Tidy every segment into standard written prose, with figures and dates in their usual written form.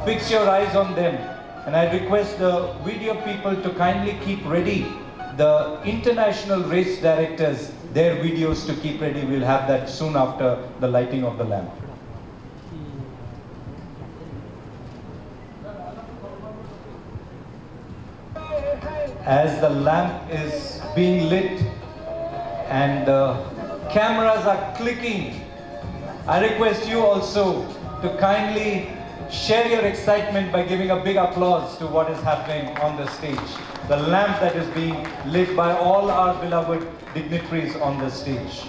fix your eyes on them. And I request the video people to kindly keep ready the international race directors, their videos to keep ready. We'll have that soon after the lighting of the lamp. As the lamp is being lit and the cameras are clicking, I request you also to kindly share your excitement by giving a big applause to what is happening on the stage. The lamp that is being lit by all our beloved dignitaries on the stage.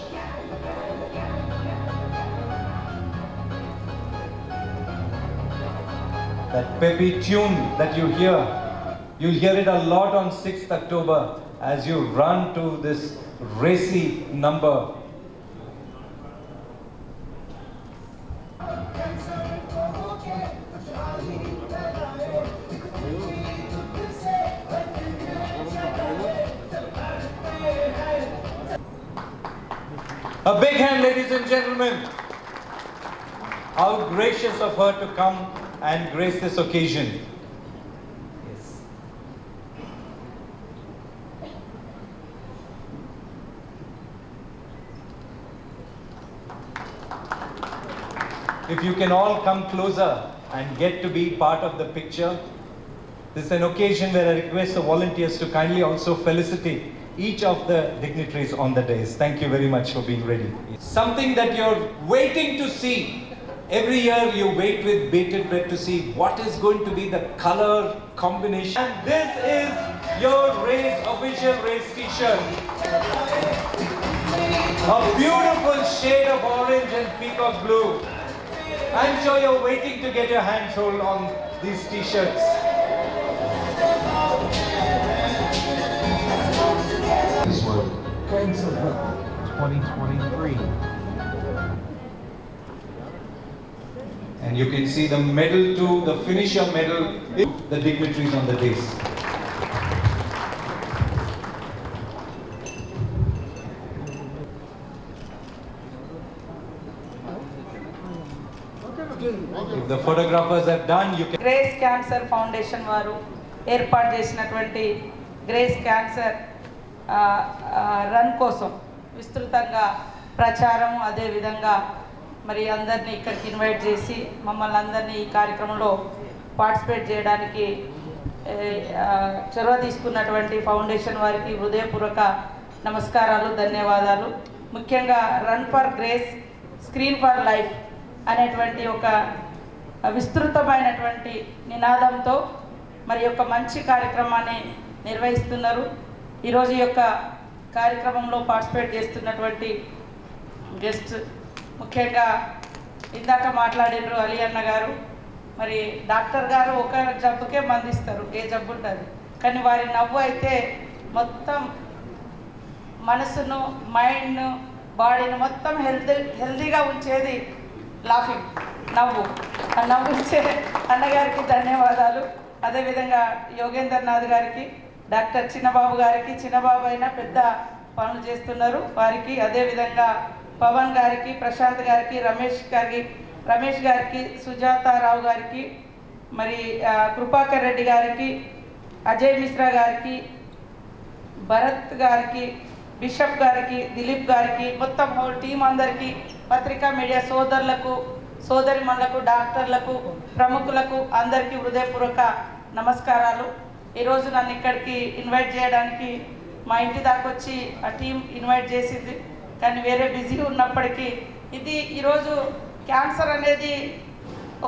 That peppy tune that you hear, you'll hear it a lot on 6th October as you run to this racy number. A big hand, ladies and gentlemen. How gracious of her to come and grace this occasion. Yes. If you can all come closer and get to be part of the picture. This is an occasion where I request the volunteers to kindly also felicitate each of the dignitaries on the dais. Thank you very much for being ready. Something that you're waiting to see. Every year you wait with bated breath to see what is going to be the color combination. And this is your race, official race t-shirt. A beautiful shade of orange and peacock blue. I'm sure you're waiting to get your hands hold on these t-shirts. This one, Friends of Rugby 2023. And you can see the medal to the finisher medal, the dignitaries on the dais. If the photographers have done, you can. Grace Cancer Foundation వారు ఏర్పాటు చేసినటువంటి grace cancer run కోసం విస్తృతంగా ప్రచారం, అదేవిధంగా మరి అందరినీ ఇక్కడికి ఇన్వైట్ చేసి మమ్మల్ని అందరినీ ఈ కార్యక్రమంలో పార్టిసిపేట్ చేయడానికి చొరవ తీసుకున్నటువంటి ఫౌండేషన్ వారికి హృదయపూర్వక నమస్కారాలు, ధన్యవాదాలు. ముఖ్యంగా run for grace, screen for life అనేటువంటి ఒక విస్తృతమైనటువంటి నినాదంతో మరి యొక్క మంచి కార్యక్రమాన్ని నిర్వహిస్తున్నారు. ఈరోజు ఈ యొక్క కార్యక్రమంలో పార్టిసిపేట్ చేస్తున్నటువంటి గెస్ట్ ముఖ్యంగా ఇందాక మాట్లాడినరు అలీ అన్న గారు. మరి డాక్టర్ గారు ఒక జబ్బుకే మందిస్తారు, ఏ జబ్బు ఉంటుంది, కానీ వారి నవ్వు అయితే మొత్తం మనసును, మైండ్ను, బాడీని మొత్తం హెల్తీగా ఉంచేది లాఫింగ్, నవ్వు. ఆ నవ్వించే అన్నగారికి ధన్యవాదాలు. అదేవిధంగా యోగేంద్రనాథ్ గారికి, డాక్టర్ చిన్నబాబు గారికి, చిన్నబాబు అయినా పెద్ద పనులు చేస్తున్నారు వారికి, అదేవిధంగా పవన్ గారికి, ప్రశాంత్ గారికి, రమేష్ గారికి, సుజాతారావు గారికి, మరి కృపాకర్ రెడ్డి గారికి, అజయ్ మిశ్రా గారికి, భరత్ గారికి, బిషప్ గారికి, దిలీప్ గారికి, మొత్తం హోల్ టీం అందరికీ, పత్రికా మీడియా సోదరులకు, సోదరిమణులకు, డాక్టర్లకు, ప్రముఖులకు అందరికీ హృదయపూర్వక నమస్కారాలు. ఈరోజు నన్ను ఇక్కడికి ఇన్వైట్ చేయడానికి మా ఇంటి దాకా వచ్చి ఆ టీం ఇన్వైట్ చేసింది, కానీ వేరే బిజీ ఉన్నప్పటికీ ఇది ఈరోజు క్యాన్సర్ అనేది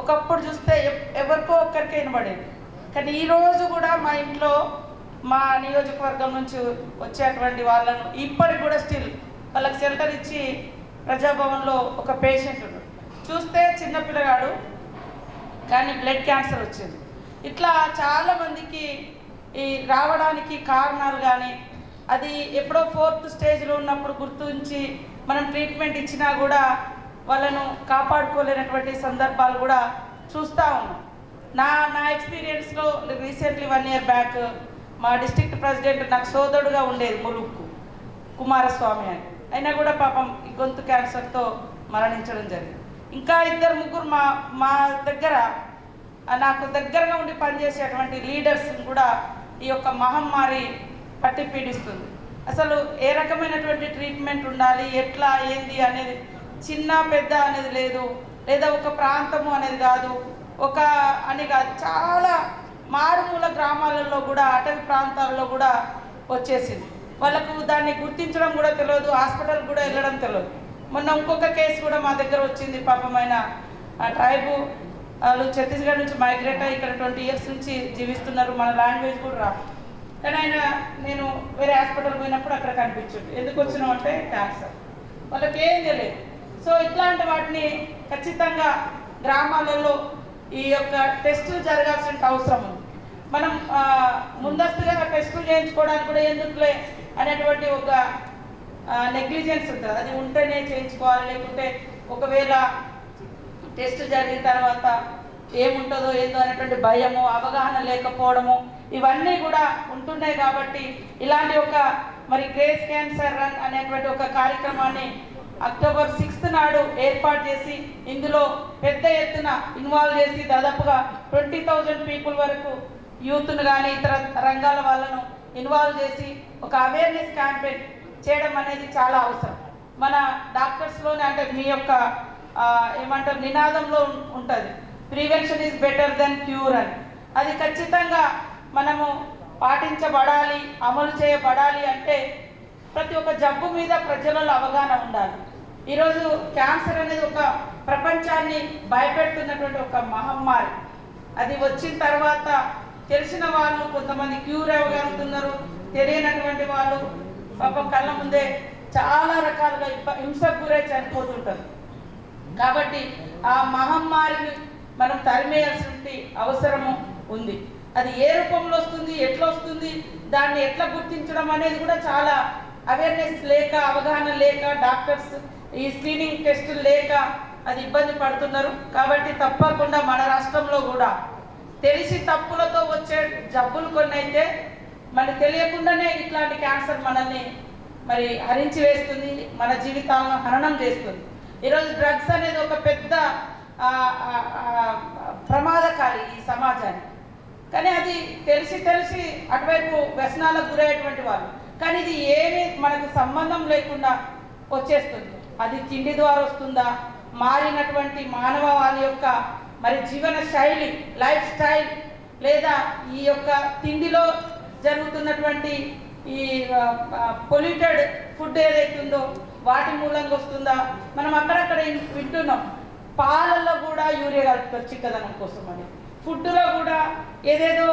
ఒకప్పుడు చూస్తే ఎవరికో ఒక్కరికే వినబడేది, కానీ ఈరోజు కూడా మా ఇంట్లో మా నియోజకవర్గం నుంచి వచ్చేటువంటి వాళ్ళను ఇప్పటికి కూడా స్టిల్ వాళ్ళకి సెంటర్ ఇచ్చి ప్రజాభవన్లో ఒక పేషెంట్ ఉన్నాడు, చూస్తే చిన్నపిల్లగాడు కానీ బ్లడ్ క్యాన్సర్ వచ్చింది. ఇట్లా చాలామందికి ఈ రావడానికి కారణాలు కానీ అది ఎప్పుడో 4th స్టేజ్లో ఉన్నప్పుడు గుర్తించి మనం ట్రీట్మెంట్ ఇచ్చినా కూడా వాళ్ళను కాపాడుకోలేనటువంటి సందర్భాలు కూడా చూస్తూ ఉన్నాం. నా ఎక్స్పీరియన్స్లో రీసెంట్లీ 1 year బ్యాక్ మా డిస్ట్రిక్ట్ ప్రెసిడెంట్ నాకు సోదరుడుగా ఉండేది ములుక్కు కుమారస్వామి అని, అయినా కూడా పాపం ఈ గొంతు క్యాన్సర్తో మరణించడం జరిగింది. ఇంకా 2-3 మా దగ్గర నాకు దగ్గరగా ఉండి పనిచేసేటువంటి లీడర్స్ కూడా ఈ యొక్క మహమ్మారి పట్టి పీడిస్తుంది. అసలు ఏ రకమైనటువంటి ట్రీట్మెంట్ ఉండాలి, ఎట్లా ఏంది అనేది చిన్న పెద్ద అనేది లేదు, లేదా ఒక ప్రాంతము అనేది కాదు, ఒక అని కాదు, చాలా మారుమూల గ్రామాలలో కూడా అటవీ ప్రాంతాల్లో కూడా వచ్చేసింది. వాళ్ళకు దాన్ని గుర్తించడం కూడా తెలియదు, హాస్పిటల్ కూడా వెళ్ళడం తెలియదు. మొన్న ఇంకొక కేసు కూడా మా దగ్గర వచ్చింది. పాపమైన ట్రైబు వాళ్ళు ఛత్తీస్గఢ్ నుంచి మైగ్రేట్ అయ్యి ఇక్కడ 20 years నుంచి జీవిస్తున్నారు, మన లాంగ్వేజ్ కూడా రాదు. కానీ ఆయన నేను వేరే హాస్పిటల్ పోయినప్పుడు అక్కడ కనిపించింది. ఎందుకు వచ్చినాం అంటే క్యాన్సర్, వాళ్ళకి ఏం తెలియదు. సో ఇట్లాంటి వాటిని ఖచ్చితంగా గ్రామాలలో ఈ యొక్క టెస్టులు జరగాల్సిన అవసరం ఉంది. మనం ముందస్తుగా టెస్టులు చేయించుకోవడానికి కూడా ఎందుకులే అనేటువంటి ఒక నెగ్లిజెన్స్ ఉంటుంది. అది ఉంటేనే చేయించుకోవాలి, లేకుంటే ఒకవేళ టెస్ట్ జరిగిన తర్వాత ఏముంటుందో ఏందో అనేటువంటి భయము, అవగాహన లేకపోవడము ఇవన్నీ కూడా ఉంటున్నాయి. కాబట్టి ఇలాంటి ఒక మరి గ్రేస్ క్యాన్సర్ రన్ అనేటువంటి ఒక కార్యక్రమాన్ని అక్టోబర్ 6th నాడు ఏర్పాటు చేసి ఇందులో పెద్ద ఎత్తున ఇన్వాల్వ్ చేసి దాదాపుగా 20,000 పీపుల్ వరకు యూత్ను కానీ ఇతర రంగాల వాళ్ళను ఇన్వాల్వ్ చేసి ఒక అవేర్నెస్ క్యాంపెయిన్ చేయడం అనేది చాలా అవసరం. మన డాక్టర్స్లోనే అంటే మీ యొక్క ఏమంటారు నినాదంలో ఉంటుంది, prevention is better than cure అని. అది ఖచ్చితంగా మనము పాటించబడాలి, అమలు చేయబడాలి. అంటే ప్రతి ఒక్క జబ్బు మీద ప్రజలలో అవగాహన ఉండాలి. ఈరోజు క్యాన్సర్ అనేది ఒక ప్రపంచాన్ని భయపెడుతున్నటువంటి ఒక మహమ్మారి. అది వచ్చిన తర్వాత తెలిసిన వాళ్ళు కొంతమంది క్యూర్ అవ్వగలుగుతున్నారు, తెలియనటువంటి వాళ్ళు పాపం కళ్ళ ముందే చాలా రకాలుగా హింసకు గురై చనిపోతుంటారు. కాబట్టి ఆ మహమ్మారిని మనం తరిమేయాల్సిన అవసరము ఉంది. అది ఏ రూపంలో వస్తుంది, ఎట్లా వస్తుంది, దాన్ని ఎట్లా గుర్తించడం అనేది కూడా చాలా అవేర్నెస్ లేక, అవగాహన లేక, డాక్టర్స్ ఈ స్క్రీనింగ్ టెస్టులు లేక అది ఇబ్బంది పడుతున్నారు. కాబట్టి తప్పకుండా మన రాష్ట్రంలో కూడా తెలిసి తప్పులతో వచ్చే జబ్బులు కొన్ని అయితే మనకు తెలియకుండానే ఇట్లాంటి క్యాన్సర్ మనల్ని మరి హరించి వేస్తుంది, మన జీవితాలను హననం చేస్తుంది. ఈరోజు డ్రగ్స్ అనేది ఒక పెద్ద ప్రమాదకారి ఈ సమాజానికి. కానీ అది తెలిసి అటువైపు వ్యసనాలకు గురయ్యేటువంటి వాళ్ళు. కానీ ఇది ఏమీ మనకు సంబంధం లేకుండా వచ్చేస్తుంది. అది తిండి ద్వారా వస్తుందా, మారినటువంటి మానవ వాళ్ళ యొక్క మరి జీవన శైలి, లైఫ్ స్టైల్, లేదా ఈ యొక్క తిండిలో జరుగుతున్నటువంటి ఈ పొల్యూటెడ్ ఫుడ్ ఏదైతుందో వాటి మూలంగా వస్తుందా. మనం అక్కడక్కడ వింటున్నాం, పాలల్లో కూడా యూరియా కలుపుతారు చిక్కదనం కోసం అని, ఫుడ్లో కూడా ఏదేదో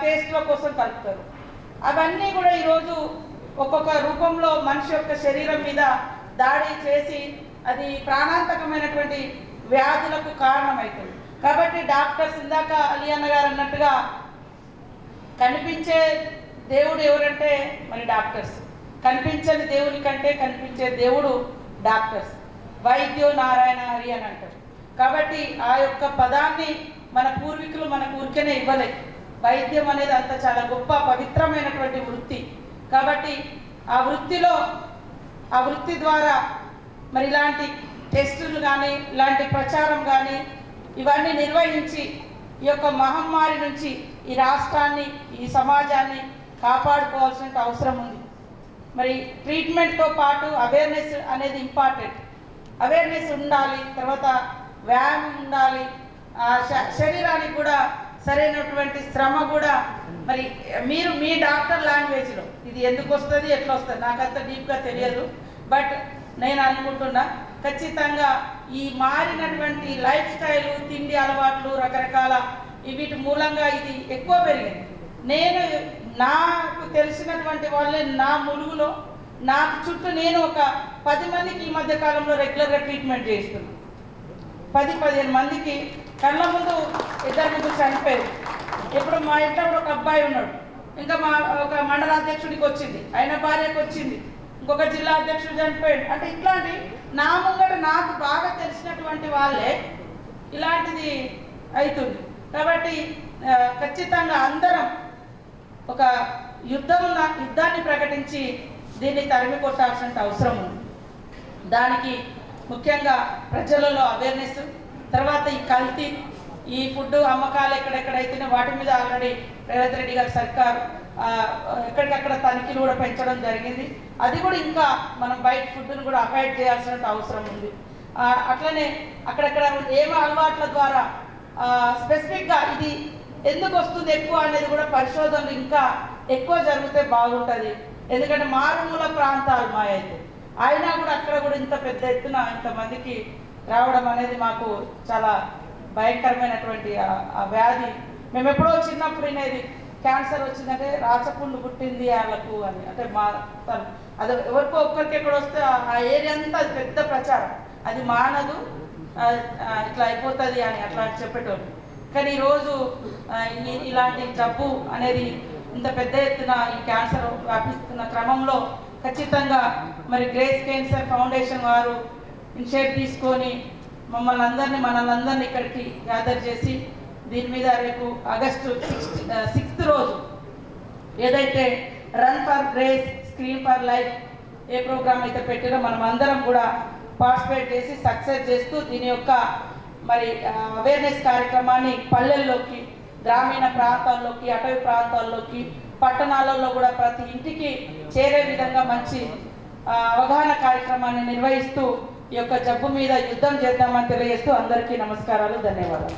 టేస్ట్ల కోసం కలుపుతారు. అవన్నీ కూడా ఈరోజు ఒక్కొక్క రూపంలో మనిషి యొక్క శరీరం మీద దాడి చేసి అది ప్రాణాంతకమైనటువంటి వ్యాధులకు కారణమవుతుంది. కాబట్టి డాక్టర్స్ ఇందాక అలీ అన్న గారు అన్నట్టుగా కనిపించే దేవుడు ఎవరంటే మరి డాక్టర్స్. కనిపించని దేవుని కంటే కనిపించే దేవుడు డాక్టర్స్. వైద్యో నారాయణ హరి అని అంటారు. కాబట్టి ఆ యొక్క పదాన్ని మన పూర్వీకులు మనకు ఊరికనే ఇవ్వలేదు. వైద్యం అనేది అంత చాలా గొప్ప పవిత్రమైనటువంటి వృత్తి. కాబట్టి ఆ వృత్తి ద్వారా మరి ఇలాంటి టెస్టులు కానీ, ఇలాంటి ప్రచారం కానీ ఇవన్నీ నిర్వహించి ఈ యొక్క మహమ్మారి నుంచి ఈ రాష్ట్రాన్ని, ఈ సమాజాన్ని కాపాడుకోవాల్సిన అవసరం ఉంది. మరి ట్రీట్మెంట్తో పాటు అవేర్నెస్ అనేది ఇంపార్టెంట్. అవేర్నెస్ ఉండాలి, తర్వాత వ్యాయామం ఉండాలి, శరీరానికి కూడా సరైనటువంటి శ్రమ కూడా. మరి మీరు మీ డాక్టర్ లాంగ్వేజ్లో ఇది ఎందుకు వస్తుంది, ఎట్లా వస్తుంది నాకు అంత డీప్గా తెలియదు. బట్ నేను అనుకుంటున్నా ఖచ్చితంగా ఈ మారినటువంటి లైఫ్ స్టైలు, తిండి అలవాట్లు, రకరకాల వీటి మూలంగా ఇది ఎక్కువ పెరిగింది. నేను నాకు తెలిసినటువంటి వాళ్ళే నా ములుగులో నాకు చుట్టూ నేను ఒక 10 మందికి ఈ మధ్య కాలంలో రెగ్యులర్గా ట్రీట్మెంట్ చేస్తున్నాను. 10-15 మందికి కళ్ళ ముందు 2 చనిపోయారు. ఇప్పుడు మా ఇంట్లో కూడా ఒక అబ్బాయి ఉన్నాడు, ఇంకా మా ఒక మండల అధ్యక్షుడికి వచ్చింది, ఆయన భార్యకు వచ్చింది, ఇంకొక జిల్లా అధ్యక్షుడు చనిపోయాడు. అంటే ఇట్లాంటి నా ముంగట నాకు బాగా తెలిసినటువంటి వాళ్ళే ఇలాంటిది అవుతుంది. కాబట్టి ఖచ్చితంగా అందరం ఒక యుద్ధాన్ని ప్రకటించి దీన్ని తరిమి కొట్టాల్సిన అవసరం ఉంది. దానికి ముఖ్యంగా ప్రజలలో అవేర్నెస్, తర్వాత ఈ కల్తీ, ఈ ఫుడ్ అమ్మకాలు ఎక్కడెక్కడైతేనే వాటి మీద ఆల్రెడీ రేవంత్ రెడ్డి గారి సర్కార్ ఎక్కడికక్కడ తనిఖీలు కూడా పెంచడం జరిగింది. అది కూడా ఇంకా మనం బయట ఫుడ్ని కూడా అవాయిడ్ చేయాల్సిన అవసరం ఉంది. అట్లనే అక్కడక్కడ ఏమో అలవాట్ల ద్వారా స్పెసిఫిక్గా ఇది ఎందుకు వస్తుంది ఎక్కువ అనేది కూడా పరిశోధనలు ఇంకా ఎక్కువ జరిగితే బాగుంటుంది. ఎందుకంటే మారుమూల ప్రాంతాలు మా అయితే అయినా కూడా అక్కడ కూడా ఇంత పెద్ద ఎత్తున ఇంతమందికి రావడం అనేది మాకు చాలా భయంకరమైనటువంటి ఆ వ్యాధి. మేము ఎప్పుడో చిన్నప్పుడు వినేది క్యాన్సర్ వచ్చిందంటే రాచపుండు పుట్టింది వాళ్ళకు అని, అంటే మా అది ఎవరికో ఒక్కరికి ఎక్కడ వస్తే ఆ ఏరియా అంతా అది పెద్ద ప్రచారం, అది మానదు ఇట్లా అయిపోతుంది అని అట్లా చెప్పేటోళ్ళు. కానీ ఈరోజు ఇలాంటి జబ్బు అనేది ఇంత పెద్ద ఎత్తున ఈ క్యాన్సర్ వ్యాపిస్తున్న క్రమంలో ఖచ్చితంగా మరి గ్రేస్ క్యాన్సర్ ఫౌండేషన్ వారు ఇనిషియేటివ్ తీసుకొని మనల్ని ఇక్కడికి గ్యాదర్ చేసి దీని మీద రేపు ఆగస్టు 6th రోజు ఏదైతే run for grace screen for life ఏ ప్రోగ్రామ్ అయితే పెట్టారో మనం అందరం కూడా పార్టిసిపేట్ చేసి సక్సెస్ చేస్తూ దీని యొక్క మరి అవేర్నెస్ కార్యక్రమాన్ని పల్లెల్లోకి, గ్రామీణ ప్రాంతాల్లోకి, అటవీ ప్రాంతాల్లోకి, పట్టణాలలో కూడా ప్రతి ఇంటికి చేరే విధంగా మంచి అవగాహన కార్యక్రమాన్ని నిర్వహిస్తూ ఈ యొక్క జబ్బు మీద యుద్ధం చేద్దామని తెలియజేస్తూ అందరికీ నమస్కారాలు, ధన్యవాదాలు.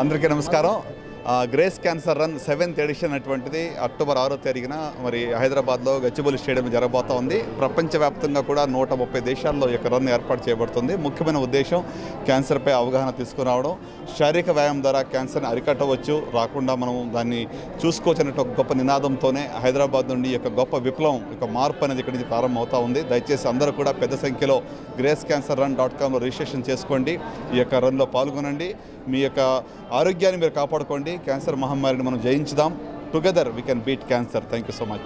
అందరికీ నమస్కారం. Grace cancer run 7th edition అటువంటిది అక్టోబర్ 6వ తేదీన మరి హైదరాబాద్లో గచ్చిబౌలి స్టేడియం జరగబోతూ ఉంది. ప్రపంచవ్యాప్తంగా కూడా 130 దేశాల్లో ఈ యొక్క రన్ ఏర్పాటు చేయబడుతుంది. ముఖ్యమైన ఉద్దేశం క్యాన్సర్పై అవగాహన తీసుకురావడం, శారీరక వ్యాయామం ద్వారా క్యాన్సర్ని అరికట్టవచ్చు, రాకుండా మనం దాన్ని చూసుకోవచ్చు అనే ఒక గొప్ప నినాదంతోనే హైదరాబాద్ నుండి ఈ యొక్క గొప్ప విప్లవం, యొక్క మార్పు అనేది ఇక్కడి నుంచి ప్రారంభమవుతూ ఉంది. దయచేసి అందరూ కూడా పెద్ద సంఖ్యలో gracecancerrun.comలో రిజిస్ట్రేషన్ చేసుకోండి, ఈ యొక్క రన్లో పాల్గొనండి, మీ యొక్క ఆరోగ్యాన్ని మీరు కాపాడుకోండి, క్యాన్సర్ మహమ్మారిని మనం జయించుదాం. Together we can beat cancer. Thank you so much.